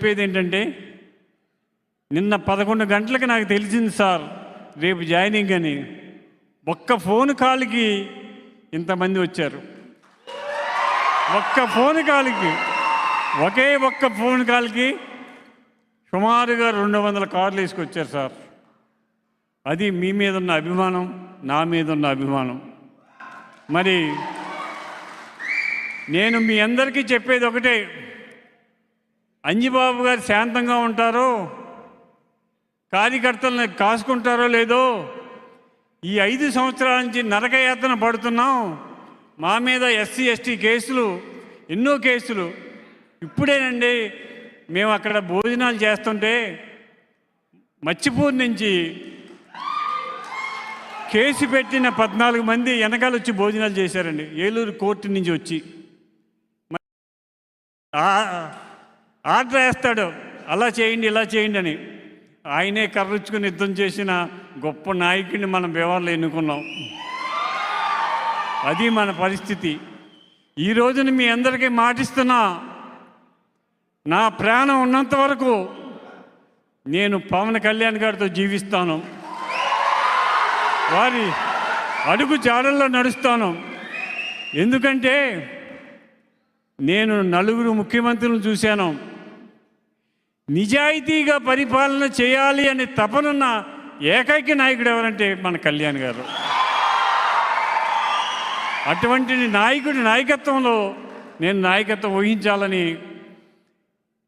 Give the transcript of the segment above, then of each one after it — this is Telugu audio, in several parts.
చెప్పేది ఏంటంటే, నిన్న 11 గంటలకు నాకు తెలిసింది సార్ రేపు జాయినింగ్ అని. ఒక్క ఫోన్ కాల్కి ఇంతమంది వచ్చారు. ఒక్క ఫోన్ కాల్కి, ఒక్క ఫోన్ కాల్కి సుమారుగా 200 కార్లు వేసుకొచ్చారు సార్. అది మీ మీద ఉన్న అభిమానం, నా మీద ఉన్న అభిమానం. మరి నేను మీ అందరికీ చెప్పేది ఒకటే, అంజిబాబు గారు శాంతంగా ఉంటారో, కార్యకర్తలను కాసుకుంటారో లేదో, ఈ 5 సంవత్సరాల నుంచి నరకయాతన పడుతున్నాం. మా మీద ఎస్సీ ఎస్టీ కేసులు, ఎన్నో కేసులు. ఇప్పుడేనండి మేము అక్కడ భోజనాలు చేస్తుంటే మచ్చిపూర్ నుంచి కేసు పెట్టిన 14 మంది వెనకాల వచ్చి భోజనాలు చేశారండి, ఏలూరు కోర్టు నుంచి వచ్చి. ఆర్డర్ వేస్తాడు, అలా చేయండి ఇలా చేయండి అని. ఆయనే కర్రుచ్చుకుని యుద్ధం చేసిన గొప్ప నాయకుడిని మనం వ్యవహారంలో ఎన్నుకున్నాం. అది మన పరిస్థితి. ఈ రోజున మీ అందరికీ మాటిస్తున్నా, నా ప్రాణం ఉన్నంత వరకు నేను పవన్ కళ్యాణ్ గారితో జీవిస్తాను, వారి అడుగు జాడల్లో నడుస్తాను. ఎందుకంటే నేను 4 ముఖ్యమంత్రులను చూశాను. నిజాయితీగా పరిపాలన చేయాలి అనే తపనున్న ఏకైక నాయకుడు ఎవరంటే మన కళ్యాణ్ గారు. అటువంటి నాయకుడి నాయకత్వంలో నేను నాయకత్వం వహించాలని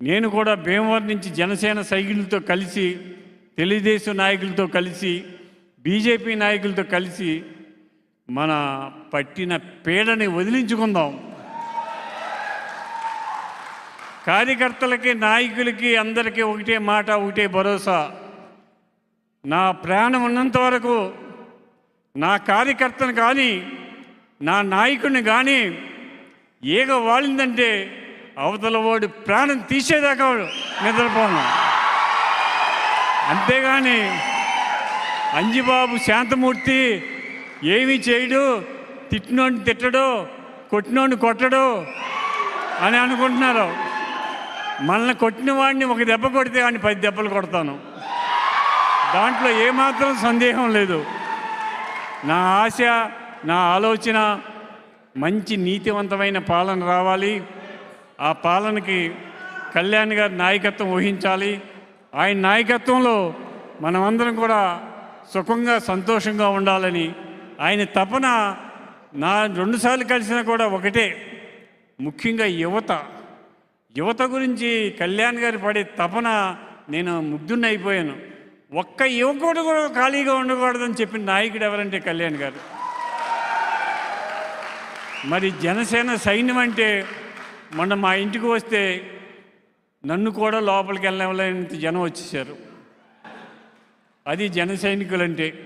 నేను కూడా భీమవరం నుంచి జనసేన సైకిళ్ళతో కలిసి, తెలుగుదేశం నాయకులతో కలిసి, బీజేపీ నాయకులతో కలిసి మన పట్టిన పీడని వదిలించుకుందాం. కార్యకర్తలకి, నాయకులకి, అందరికీ ఒకటే మాట, ఒకటే భరోసా. నా ప్రాణం ఉన్నంత వరకు నా కార్యకర్తను కానీ, నా నాయకుడిని కానీ ఏగ వాలిందంటే అవతల వాడు ప్రాణం తీసేదాకా నిద్రపోను. అంతేగాని అంజిబాబు శాంతమూర్తి ఏమీ చేయడు, తిట్టినోడిని తిట్టడు, కొట్టినోడిని కొట్టడు అని అనుకుంటున్నారు. మనల్ని కొట్టిన వాడిని ఒక దెబ్బ కొడితే వాడిని 10 దెబ్బలు కొడతాను. దాంట్లో ఏమాత్రం సందేహం లేదు. నా ఆశ, నా ఆలోచన మంచి నీతివంతమైన పాలన రావాలి. ఆ పాలనకి కళ్యాణ్ గారి నాయకత్వం వహించాలి. ఆయన నాయకత్వంలో మనమందరం కూడా సుఖంగా, సంతోషంగా ఉండాలని ఆయన తపన. నా 2 సార్లు కలిసినా కూడా ఒకటే, ముఖ్యంగా యువత గురించి కళ్యాణ్ గారు పడే తపన నేను ముగ్ధున్ని అయిపోయాను. ఒక్క యువకుడు కూడా ఖాళీగా ఉండకూడదని చెప్పిన నాయకుడు ఎవరంటే కళ్యాణ్ గారు. మరి జనసేన సైన్యం అంటే మొన్న మా ఇంటికి వస్తే నన్ను కూడా లోపలికి వెళ్ళలేనంత జనం వచ్చేసారు. అది జన సైనికులంటే.